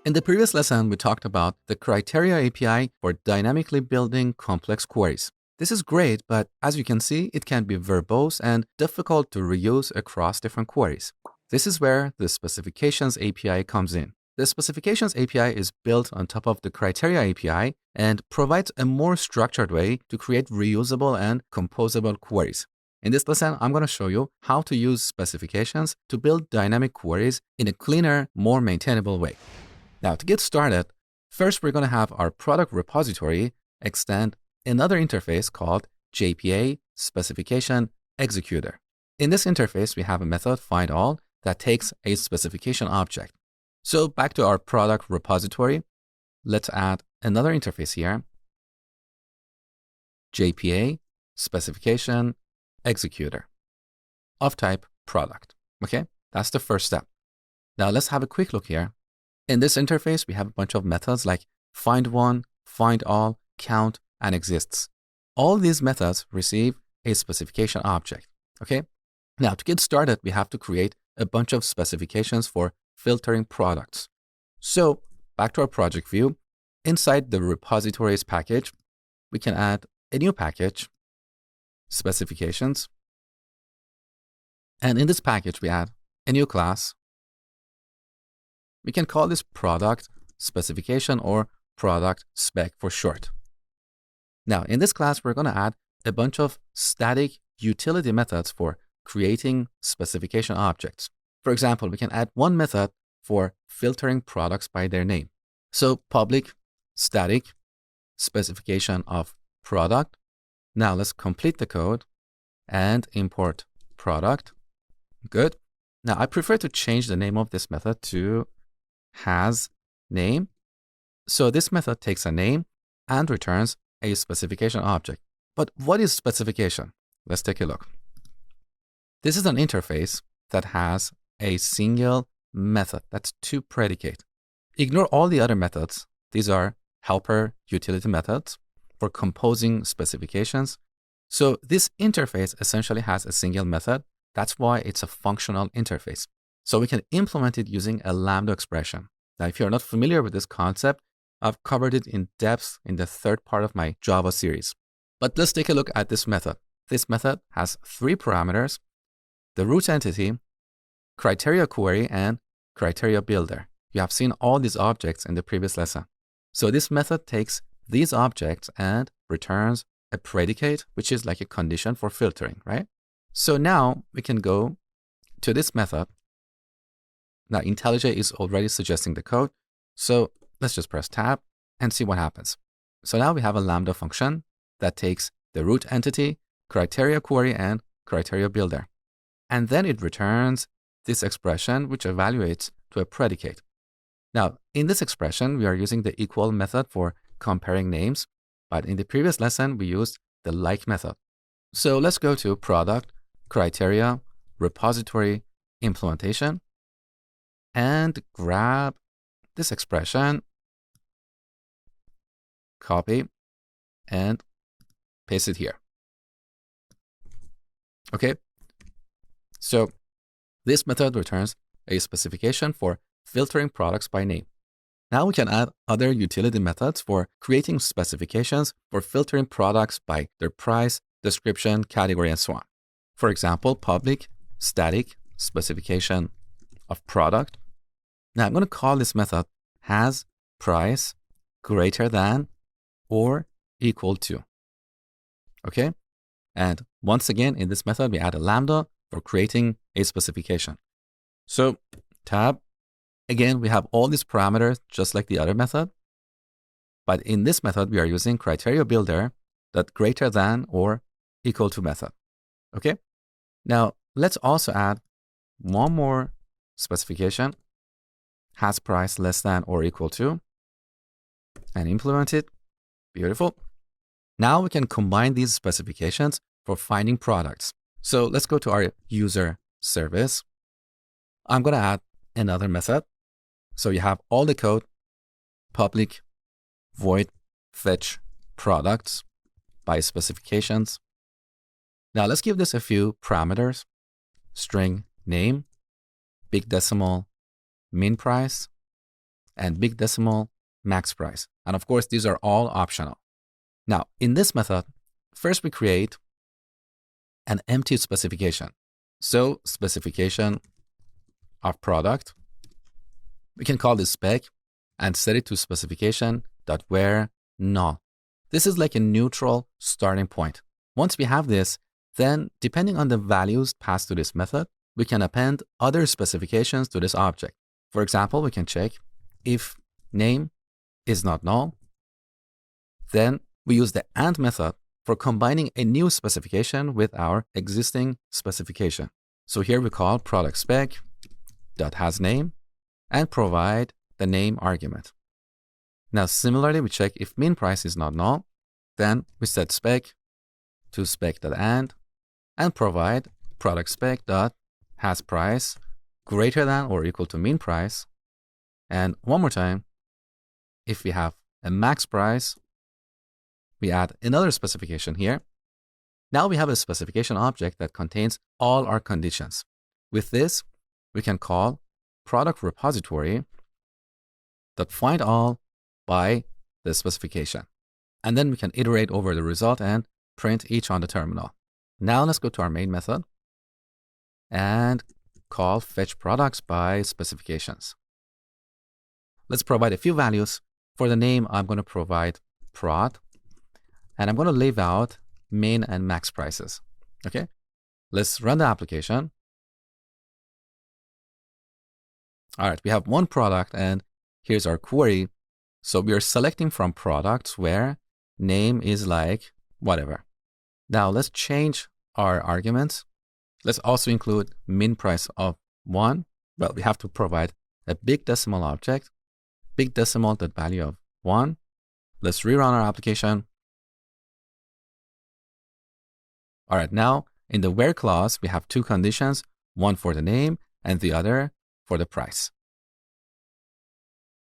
In the previous lesson, we talked about the criteria API for dynamically building complex queries. This is great, but as you can see, it can be verbose and difficult to reuse across different queries. This is where the Specifications API comes in. The Specifications API is built on top of the Criteria API and provides a more structured way to create reusable and composable queries. In this lesson, I'm going to show you how to use specifications to build dynamic queries in a cleaner, more maintainable way. Now, to get started, first we're going to have our product repository extend another interface called JPA Specification Executor. In this interface, we have a method findAll that takes a specification object. So back to our product repository, let's add another interface here, JPA Specification Executor of type product. Okay, that's the first step. Now let's have a quick look here. In this interface, we have a bunch of methods like findOne, findAll, count, and exists. All these methods receive a specification object. Okay, now to get started, we have to create a bunch of specifications for filtering products. So back to our project view, inside the repositories package, we can add a new package, specifications. And in this package, we add a new class. We can call this product specification or product spec for short. Now, in this class, we're going to add a bunch of static utility methods for creating specification objects. For example, we can add one method for filtering products by their name. So public static specification of product. Now let's complete the code and import product. Good. Now I prefer to change the name of this method to has name. So this method takes a name and returns a specification object. But what is specification? Let's take a look. This is an interface that has a single method. That's two predicate. Ignore all the other methods. These are helper utility methods for composing specifications. So this interface essentially has a single method. That's why it's a functional interface. So we can implement it using a Lambda expression. Now, if you're not familiar with this concept, I've covered it in depth in the third part of my Java series. But let's take a look at this method. This method has three parameters: the root entity, criteria query, and criteria builder. You have seen all these objects in the previous lesson. So this method takes these objects and returns a predicate, which is like a condition for filtering, right? So now we can go to this method. Now IntelliJ is already suggesting the code. So let's just press tab and see what happens. So now we have a Lambda function that takes the root entity, criteria query, and criteria builder. And then it returns this expression, which evaluates to a predicate. Now, in this expression, we are using the equal method for comparing names, but in the previous lesson, we used the like method. So let's go to product, criteria, repository, implementation, and grab this expression, copy, and paste it here. Okay, so this method returns a specification for filtering products by name. Now we can add other utility methods for creating specifications for filtering products by their price, description, category, and so on. For example, public static specification of product. Now I'm going to call this method has price greater than or equal to. Okay, and once again in this method we add a Lambda for creating a specification. So tab, again we have all these parameters just like the other method, but in this method we are using criteria builder that greater than or equal to method. Okay, now let's also add one more specification, has price less than or equal to, and implement it. Beautiful. Now we can combine these specifications for finding products. So let's go to our user service. I'm going to add another method. So you have all the code, public void fetch products by specifications. Now let's give this a few parameters: string name, big decimal, min price, and big decimal max price. And of course, these are all optional. Now, in this method, first we create an empty specification. So specification of product, we can call this spec and set it to specification.where null. This is like a neutral starting point. Once we have this, then depending on the values passed to this method, we can append other specifications to this object. For example, we can check if name is not null, then we use the AND method for combining a new specification with our existing specification. So here we call product spec.hasName and provide the name argument. Now, similarly, we check if min price is not null, then we set spec to spec.and and provide product spec.hasPrice greater than or equal to min price. And one more time, if we have a max price, we add another specification here. Now we have a specification object that contains all our conditions. With this, we can call product repository that find all by the specification. And then we can iterate over the result and print each on the terminal. Now let's go to our main method and call fetch products by specifications. Let's provide a few values. For the name, I'm going to provide prod, and I'm going to leave out min and max prices. Okay, let's run the application. All right, we have one product, and here's our query. So we are selecting from products where name is like whatever. Now let's change our arguments. Let's also include min price of 1. Well, we have to provide a big decimal object, big decimal that value of 1. Let's rerun our application. All right, now in the where clause, we have two conditions, one for the name and the other for the price.